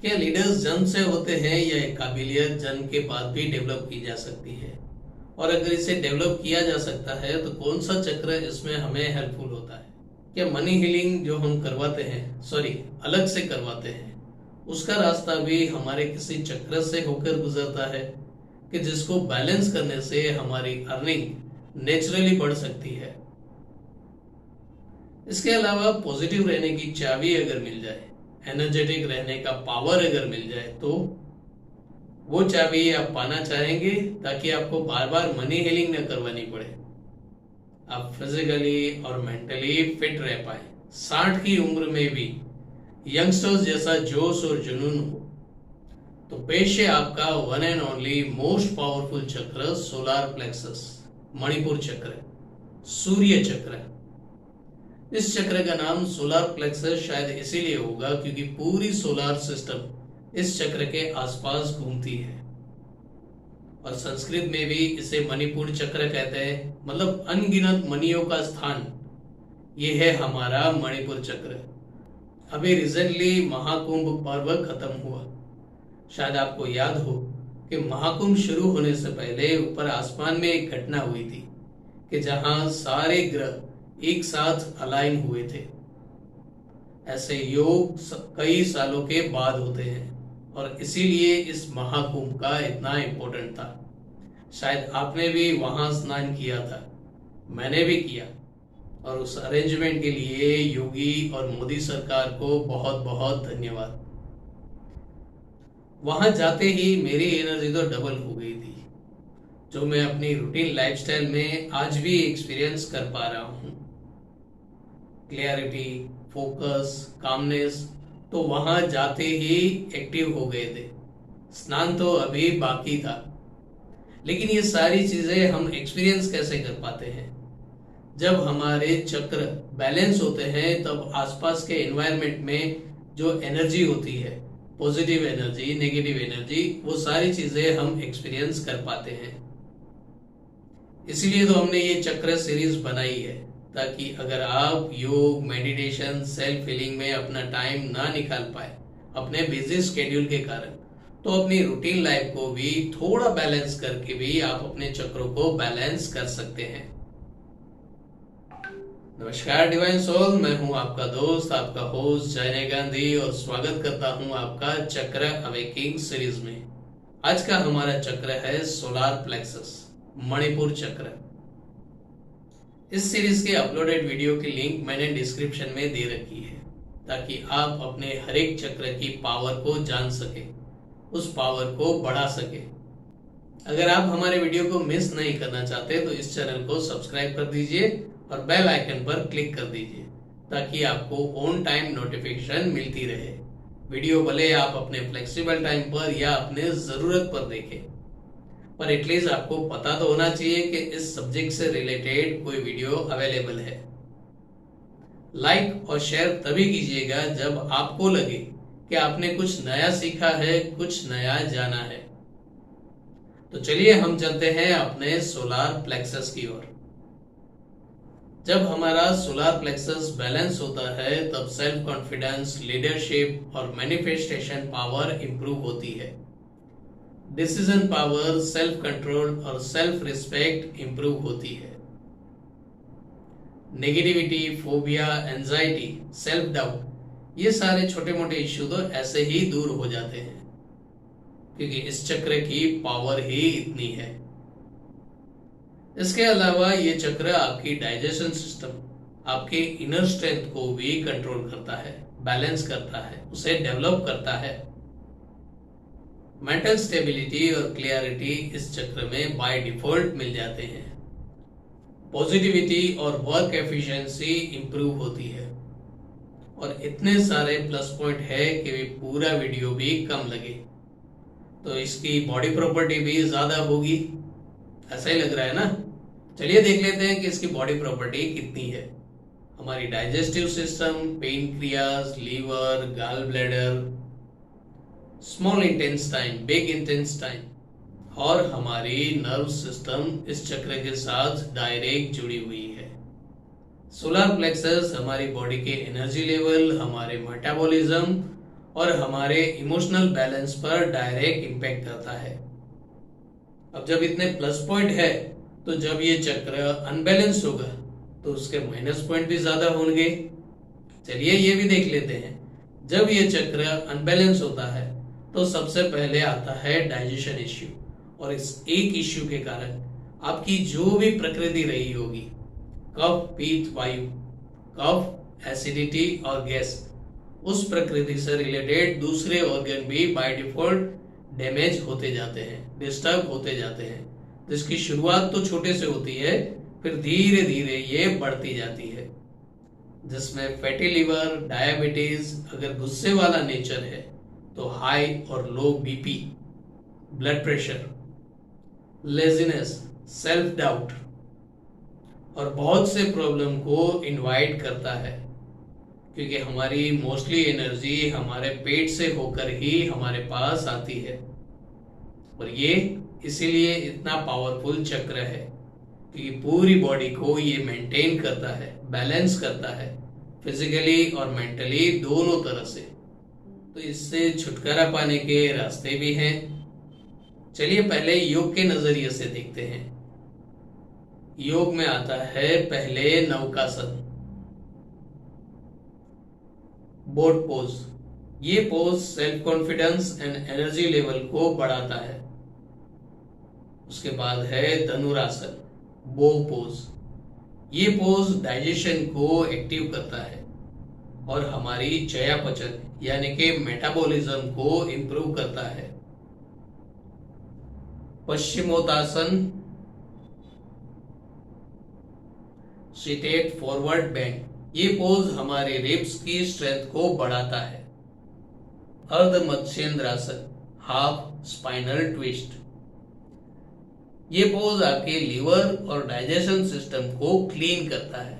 क्या लीडर्स जन्म से होते हैं या ये काबिलियत जन्म के बाद भी डेवलप की जा सकती है? और अगर इसे डेवलप किया जा सकता है तो कौन सा चक्र इसमें हमें हेल्पफुल होता है? क्या मनी हीलिंग जो हम करवाते हैं, सॉरी, अलग से करवाते हैं, उसका रास्ता भी हमारे किसी चक्र से होकर गुजरता है कि जिसको बैलेंस करने से हमारी अर्निंग नेचुरली बढ़ सकती है? इसके अलावा पॉजिटिव रहने की चाबी अगर मिल जाए, एनर्जेटिक रहने का पावर अगर मिल जाए, तो वो चाबी आप पाना चाहेंगे ताकि आपको बार बार मनी हीलिंग न करवानी पड़े, आप फिजिकली और मेंटली फिट रह पाए, 60 की उम्र में भी यंगस्टर्स जैसा जोश और जुनून हो। तो पेश है आपका one and only most powerful चक्र, सोलार प्लेक्सस, मणिपुर चक्र, सूर्य चक्र। इस चक्र का नाम सोलार प्लेक्सस शायद इसीलिए होगा क्योंकि पूरी सोलार सिस्टम इस चक्र के आसपास घूमती है, और संस्कृत में भी इसे मणिपुर चक्र कहते हैं, मतलब अनगिनत मणियों का स्थान ये है हमारा मणिपुर चक्र। अभी रिसेंटली महाकुंभ पर्व खत्म हुआ। शायद आपको याद हो कि महाकुंभ शुरू होने से पहले ऊपर आसमान में एक घटना हुई थी कि जहां सारे ग्रह एक साथ अलाइन हुए थे। ऐसे योग कई सालों के बाद होते हैं और इसीलिए इस महाकुंभ का इतना इम्पोर्टेंट था। शायद आपने भी वहां स्नान किया था, मैंने भी किया, और उस अरेंजमेंट के लिए योगी और मोदी सरकार को बहुत बहुत धन्यवाद। वहां जाते ही मेरी एनर्जी तो डबल हो गई थी, जो मैं अपनी रूटीन लाइफस्टाइल में आज भी एक्सपीरियंस कर पा रहा हूं। क्लियरिटी, फोकस, कामनेस तो वहां जाते ही एक्टिव हो गए थे। स्नान तो अभी बाकी था, लेकिन ये सारी चीजें हम एक्सपीरियंस कैसे कर पाते हैं? जब हमारे चक्र बैलेंस होते हैं तब आसपास के एनवायरनमेंट में जो एनर्जी होती है, पॉजिटिव एनर्जी, नेगेटिव एनर्जी, वो सारी चीजें हम एक्सपीरियंस कर पाते हैं। इसीलिए तो हमने ये चक्र सीरीज बनाई है, ताकि अगर आप योग, मेडिटेशन, सेल्फ हीलिंग में अपना टाइम ना निकाल पाए अपने बिजी स्केड्यूल के कारण, तो अपनी रूटीन लाइफ को भी थोड़ा बैलेंस करके भी आप अपने चक्रों को बैलेंस कर सकते हैं। नमस्कार डिवाइन सोल, मैं हूं आपका दोस्त, आपका होस्ट जयने गांधी, और स्वागत करता हूं आपका चक्र अवेकिंग सीरीज में। आज का हमारा चक्र है सोलार प्लेक्सस, मणिपुर चक्र। इस सीरीज के अपलोडेड वीडियो की लिंक मैंने डिस्क्रिप्शन में दे रखी है, ताकि आप अपने हर एक चक्र की पावर को जान सके, उस पावर को बढ़ा सके। अगर आप हमारे वीडियो को मिस नहीं करना चाहते तो इस चैनल को सब्सक्राइब कर दीजिए और बेल आइकन पर क्लिक कर दीजिए, ताकि आपको ऑन टाइम नोटिफिकेशन मिलती रहे। वीडियो भले आप अपने फ्लेक्सिबल टाइम पर या अपने जरूरत पर देखें, पर एटलीस्ट आपको पता तो होना चाहिए कि इस सब्जेक्ट से रिलेटेड कोई वीडियो अवेलेबल है। लाइक और शेयर तभी कीजिएगा जब आपको लगे कि आपने कुछ नया सीखा है, कुछ नया जाना है। तो चलिए हम चलते हैं अपने सोलार प्लेक्सस की ओर। जब हमारा सोलार प्लेक्सस बैलेंस होता है तब सेल्फ कॉन्फिडेंस, लीडरशिप और मैनिफेस्टेशन पावर इंप्रूव होती है। डिसीजन पावर, सेल्फ कंट्रोल और सेल्फ रिस्पेक्ट इंप्रूव होती है। Negativity, phobia, anxiety, self doubt, ये सारे छोटे मोटे इश्यू तो ऐसे ही दूर हो जाते हैं, क्योंकि इस चक्र की पावर ही इतनी है। इसके अलावा ये चक्र आपकी डाइजेशन सिस्टम, आपके इनर स्ट्रेंथ को भी कंट्रोल करता है, बैलेंस करता है, उसे डेवलप करता है। मेंटल स्टेबिलिटी और क्लियरिटी इस चक्र में बाय डिफॉल्ट मिल जाते हैं। पॉजिटिविटी और वर्क एफिशिएंसी इंप्रूव होती है, और इतने सारे प्लस पॉइंट है कि पूरा वीडियो भी कम लगे। तो इसकी बॉडी प्रॉपर्टी भी ज्यादा होगी, ऐसा ही लग रहा है ना? चलिए देख लेते हैं कि इसकी बॉडी प्रॉपर्टी कितनी है। हमारी digestive system, pancreas, liver, gall bladder, small intestine, big intestine, और हमारी नर्व सिस्टम इस चक्र के साथ डायरेक्ट जुड़ी हुई है। सोलार प्लेक्सस हमारी बॉडी के एनर्जी लेवल, हमारे मेटाबॉलिज्म और हमारे इमोशनल बैलेंस पर डायरेक्ट इम्पैक्ट करता है। अब जब इतने प्लस पॉइंट है तो जब ये चक्र अनबैलेंस होगा तो उसके माइनस पॉइंट भी ज्यादा होंगे। चलिए ये भी देख लेते हैं। जब ये चक्र अनबैलेंस होता है तो सबसे पहले आता है डाइजेशन इश्यू, और इस एक इश्यू के कारण आपकी जो भी प्रकृति रही होगी, कफ पित्त वायु, कफ एसिडिटी और गैस, उस प्रकृति से रिलेटेड दूसरे ऑर्गन भी बाय डिफॉल्ट डैमेज होते जाते हैं, डिस्टर्ब होते जाते हैं। तो इसकी शुरुआत तो छोटे से होती है, फिर धीरे धीरे ये बढ़ती जाती है, जिसमें फैटी लिवर, डायबिटीज, अगर गुस्से वाला नेचर है तो हाई और लो BP, blood pressure, laziness, self doubt और बहुत से प्रॉब्लम को इनवाइट करता है, क्योंकि हमारी मोस्टली एनर्जी हमारे पेट से होकर ही हमारे पास आती है। और ये इसीलिए इतना पावरफुल चक्र है, क्योंकि पूरी बॉडी को ये मेंटेन करता है, बैलेंस करता है, फिजिकली और मेंटली दोनों तरह से। तो इससे छुटकारा पाने के रास्ते भी हैं। चलिए पहले योग के नजरिए से देखते हैं। योग में आता है पहले नौकासन, बोट पोज। ये pose self confidence and energy level को बढ़ाता है। उसके बाद है धनुरासन, बो पोज। ये पोज डाइजेशन को एक्टिव करता है और हमारी चयापचय यानी कि मेटाबॉलिज्म को इंप्रूव करता है। Paschimottanasana, seated forward bend. ये पोज हमारे रिब्स की स्ट्रेंथ को बढ़ाता है। अर्ध मत्स्येंद्रासन, हाफ स्पाइनल ट्विस्ट। ये पोज आपके लीवर और डाइजेशन सिस्टम को क्लीन करता है।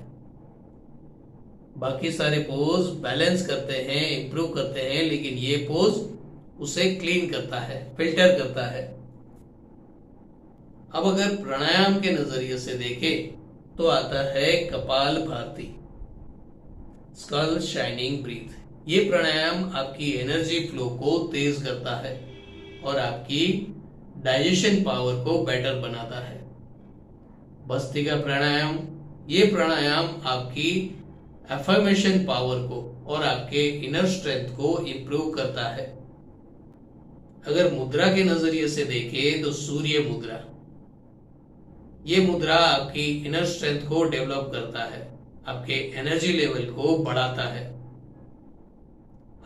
बाकी सारे पोज बैलेंस करते हैं, इंप्रूव करते हैं, लेकिन ये पोज उसे क्लीन करता है, फिल्टर करता है। अब अगर प्राणायाम के नजरिए से देखें तो आता है कपाल भारती, स्कल शाइनिंग ब्रीथ। ये प्राणायाम आपकी एनर्जी फ्लो को तेज करता है और आपकी डाइजेशन पावर को बेटर बनाता है। भस्त्रिका प्राणायाम, ये प्राणायाम आपकी एफर्मेशन पावर को और आपके इनर स्ट्रेंथ को इंप्रूव करता है। अगर मुद्रा के नजरिए से देखें तो सूर्य मुद्रा, ये मुद्रा आपकी इनर स्ट्रेंथ को डेवलप करता है, आपके एनर्जी लेवल को बढ़ाता है।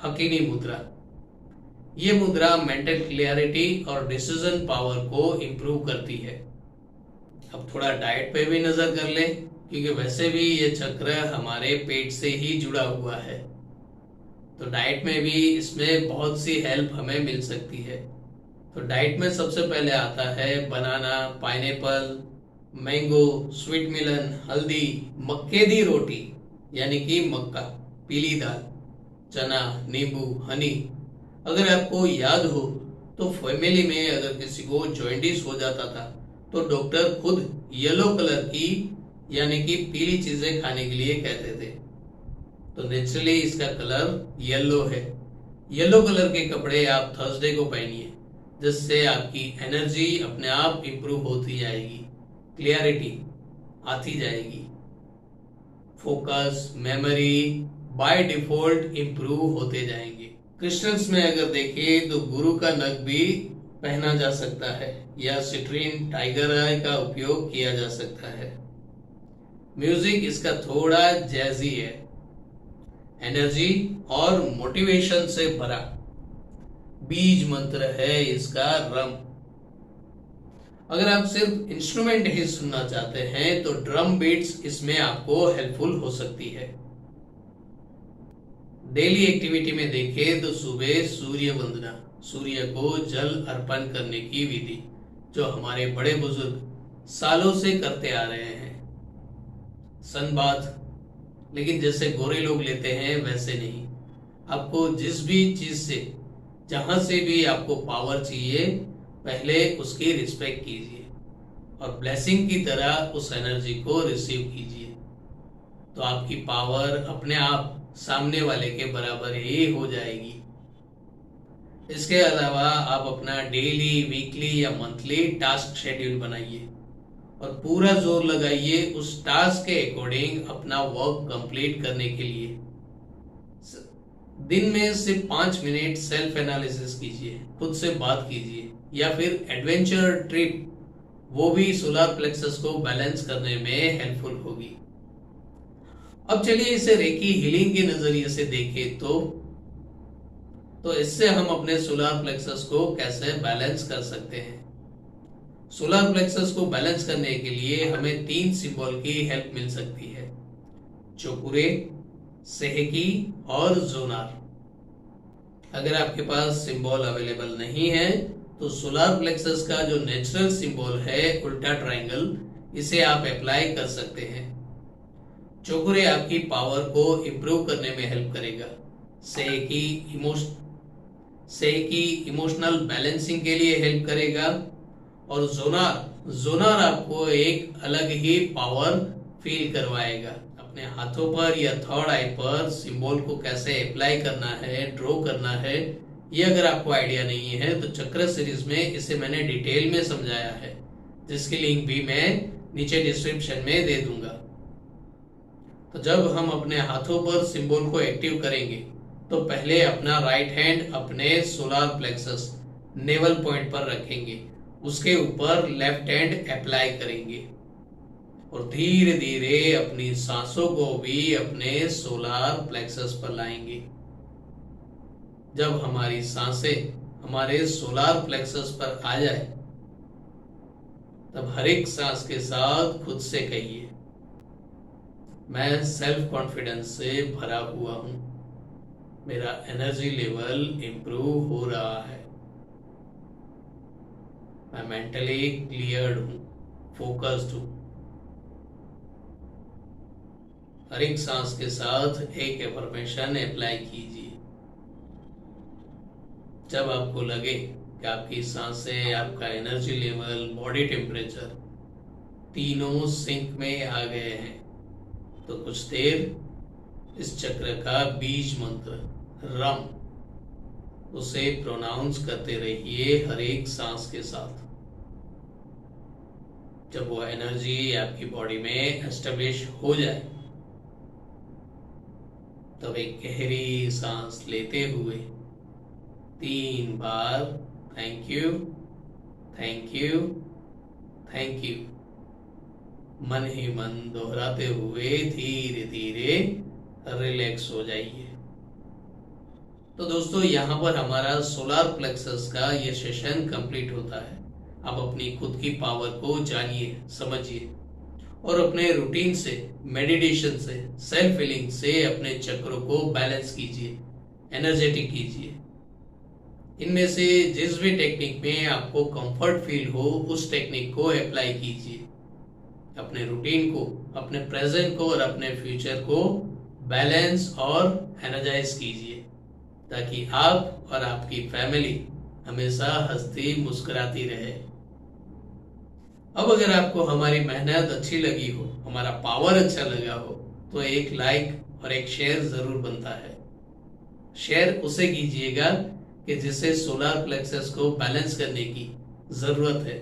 हकीनी मुद्रा, ये मुद्रा मेंटल क्लियरिटी और डिसीजन पावर को इंप्रूव करती है। अब थोड़ा डाइट पे भी नजर कर लें, क्योंकि वैसे भी ये चक्र हमारे पेट से ही जुड़ा हुआ है, तो डाइट में भी इसमें बहुत सी हेल्प हमें मिल सकती है। तो डाइट में सबसे पहले आता है बनाना, पाइनएप्पल, मैंगो, स्वीट मिलन, हल्दी, मक्के दी रोटी यानी कि मक्का, पीली दाल, चना, नींबू, हनी। अगर आपको याद हो तो फैमिली में अगर किसी को जॉइंटिस हो जाता था तो डॉक्टर खुद येलो कलर की यानी कि पीली चीजें खाने के लिए कहते थे। तो नेचुरली इसका कलर येलो है। येलो कलर के कपड़े आप थर्सडे को पहनिए, जिससे आपकी एनर्जी अपने आप इंप्रूव होती जाएगी, क्लियरिटी आती जाएगी, focus, memory by default improve होते जाएंगे। क्रिस्टल्स में अगर देखें तो गुरु का नग भी पहना जा सकता है या सिट्रीन टाइगर आई का उपयोग किया जा सकता है। म्यूजिक इसका थोड़ा जैजी है, एनर्जी और मोटिवेशन से भरा। बीज मंत्र है इसका रम। अगर आप सिर्फ इंस्ट्रूमेंट ही सुनना चाहते हैं तो ड्रम बीट्स इसमें आपको हेल्पफुल हो सकती है। डेली एक्टिविटी में देखें तो सुबह सूर्य वंदना, सूर्य को जल अर्पण करने की विधि जो हमारे बड़े बुजुर्ग सालों से करते आ रहे हैं। सनबाथ, लेकिन जैसे गोरे लोग लेते हैं वैसे नहीं। आपको जिस भी चीज से, जहां से भी आपको पावर चाहिए, पहले उसकी रिस्पेक्ट कीजिए और ब्लेसिंग की तरह उस एनर्जी को रिसीव कीजिए, तो आपकी पावर अपने आप सामने वाले के बराबर ही हो जाएगी। इसके अलावा आप अपना डेली, वीकली या मंथली टास्क शेड्यूल बनाइए और पूरा जोर लगाइए उस टास्क के अकॉर्डिंग अपना वर्क कंप्लीट करने के लिए। दिन में सिर्फ 5 मिनट सेल्फ एनालिसिस कीजिए, खुद से बात कीजिए, या फिर एडवेंचर ट्रिप, वो भी सोलर प्लेक्सस को बैलेंस करने में हेल्पफुल होगी। अब चलिए इसे रेकी हीलिंग के नजरिए से देखें तो इससे हम अपने सोलर प्लेक्सस को कैसे बैलेंस कर सकते हैं। सोलर प्लेक्सस को बैलेंस करने के लिए हमें 3 सिंबल की हेल्प मिल सकती है, चोकुरे, सेहेकी और जोनार। अगर आपके पास सिंबल अवेलेबल नहीं है तो सोलर प्लेक्सस का जो नेचुरल सिंबल है उल्टा ट्रायंगल, इसे आप अप्लाई कर सकते हैं। चोकुरे आपकी पावर को इंप्रूव करने में हेल्प करेगा। सेहेकी इमोशनल बैलेंसिंग के लिए हेल्प करेगा और जोनार आपको एक अलग ही पावर फील करवाएगा। अपने हाथों पर या थर्ड आई पर सिंबल को कैसे अप्लाई करना है, ड्रॉ करना है, ये अगर आपको आइडिया नहीं है तो चक्र सीरीज में इसे मैंने डिटेल में समझाया है, जिसकी लिंक भी मैं नीचे डिस्क्रिप्शन में दे दूंगा। तो जब हम अपने हाथों पर सिंबल को एक्टिव करेंगे तो पहले अपना राइट हैंड अपने सोलर प्लेक्सस नेवल पॉइंट पर रखेंगे, उसके ऊपर लेफ्ट हैंड अप्लाई करेंगे और धीरे धीरे अपनी सांसों को भी अपने सोलर प्लेक्सस पर लाएंगे। जब हमारी सांसें हमारे सोलर प्लेक्सस पर आ जाए तब हर एक सांस के साथ खुद से कहिए, मैं सेल्फ कॉन्फिडेंस से भरा हुआ हूं, मेरा एनर्जी लेवल इंप्रूव हो रहा है, मैं मेंटली क्लियर्ड हूं, फोकस्ड हूं। हर एक सांस के साथ एक एफर्मेशन अप्लाई कीजिए। जब आपको लगे कि आपकी सांसें, आपका एनर्जी लेवल, बॉडी टेम्परेचर तीनों सिंक में आ गए हैं तो कुछ देर इस चक्र का बीज मंत्र रम, उसे प्रोनाउंस करते रहिए हर एक सांस के साथ। जब वो एनर्जी आपकी बॉडी में एस्टेब्लिश हो जाए तब एक गहरी सांस लेते हुए 3 बार thank you, thank you, thank you मन ही मन दोहराते हुए धीरे धीरे रिलैक्स हो जाइए। तो दोस्तों, यहाँ पर हमारा सोलर प्लेक्सस का ये सेशन कंप्लीट होता है। आप अपनी खुद की पावर को जानिए, समझिए और अपने रूटीन से, मेडिटेशन से, सेल्फ हीलिंग से अपने चक्रों को बैलेंस कीजिए, एनर्जेटिक कीजिए। इनमें से जिस भी टेक्निक में आपको कंफर्ट फील हो उस टेक्निक को अप्लाई कीजिए। अपने रूटीन को, अपने प्रेजेंट को और अपने फ्यूचर को बैलेंस और एनर्जाइज कीजिए ताकि आप और आपकी फैमिली हमेशा हंसती मुस्कुराती रहे। अब अगर आपको हमारी मेहनत अच्छी लगी हो, हमारा पावर अच्छा लगा हो तो एक लाइक और एक शेयर जरूर बनता है। शेयर उसे कीजिएगा कि जिसे सोलर प्लेक्सस को बैलेंस करने की जरूरत है।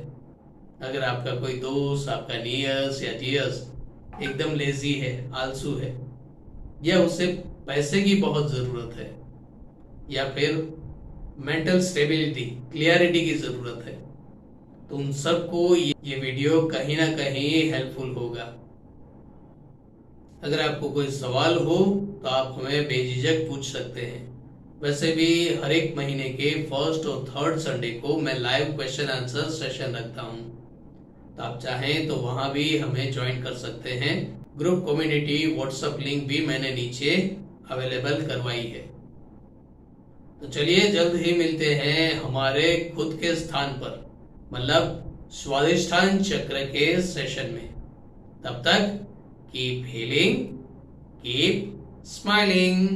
अगर आपका कोई दोस्त, आपका नियर्स या डियर्स एकदम लेजी है, आलसू है, या उसे पैसे की बहुत जरूरत है, या फिर मेंटल स्टेबिलिटी, क्लियरिटी की जरूरत है, तो उन सबको ये वीडियो कहीं ना कहीं हेल्पफुल होगा। अगर आपको कोई सवाल हो तो आप हमें बेझिझक पूछ सकते हैं। वैसे भी हर एक महीने के फर्स्ट और थर्ड संडे को मैं लाइव क्वेश्चन आंसर सेशन रखता हूं, तो आप चाहें तो वहां भी हमें ज्वाइन कर सकते हैं। ग्रुप कम्युनिटी व्हाट्सएप लिंक भी मैंने नीचे अवेलेबल करवाई है। तो चलिए जल्द ही मिलते हैं हमारे खुद के स्थान पर, मतलब स्वादिष्ठान चक्र के सेशन में। तब तक कीप हीलिंग, कीप स्माइलिंग।